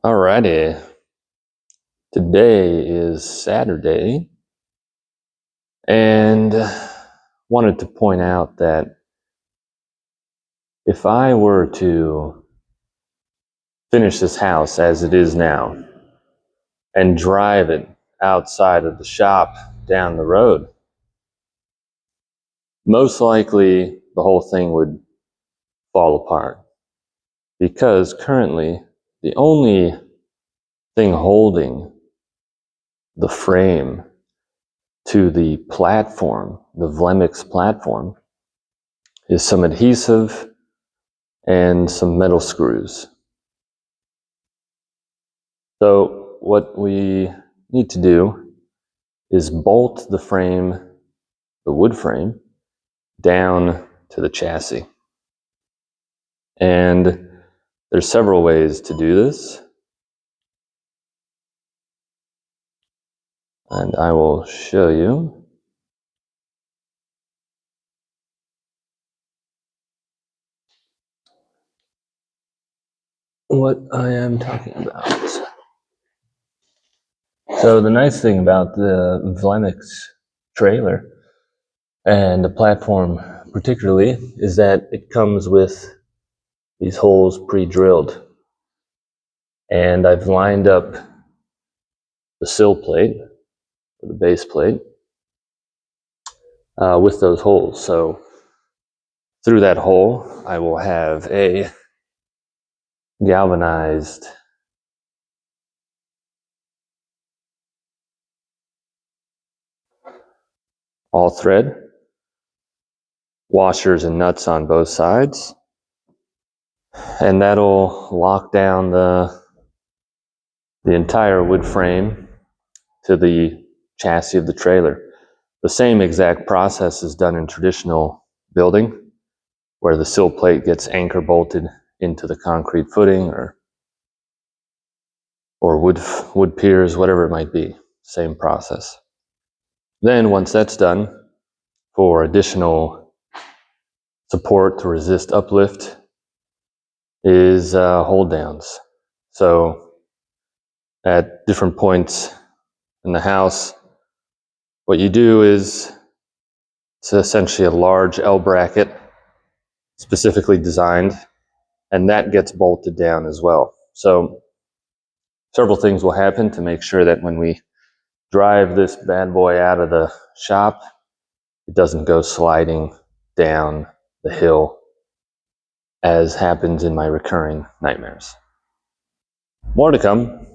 Alrighty, today is Saturday, and wanted to point out that if I were to finish this house as it is now and drive it outside of the shop down the road, most likely the whole thing would fall apart because currently the only thing holding the frame to the platform, the Vlemix platform, is some adhesive and some metal screws. So what we need to do is bolt the frame, the wood frame, down to the chassis. And there's several ways to do this. And I will show you. What I am talking about. So the nice thing about the Vlemix trailer and the platform particularly is that it comes with these holes pre-drilled, and I've lined up the sill plate or the base plate with those holes. So through that hole I will have a galvanized all thread, washers and nuts on both sides, and that'll lock down the entire wood frame to the chassis of the trailer. The same exact process is done in traditional building, where the sill plate gets anchor bolted into the concrete footing or wood piers, whatever it might be. Same process. Then once that's done, for additional support to resist uplift is hold downs. So at different points in the house, what you do is it's essentially a large L bracket specifically designed, and that gets bolted down as well. So several things will happen to make sure that when we drive this bad boy out of the shop, it doesn't go sliding down the hill as happens in my recurring nightmares. More to come.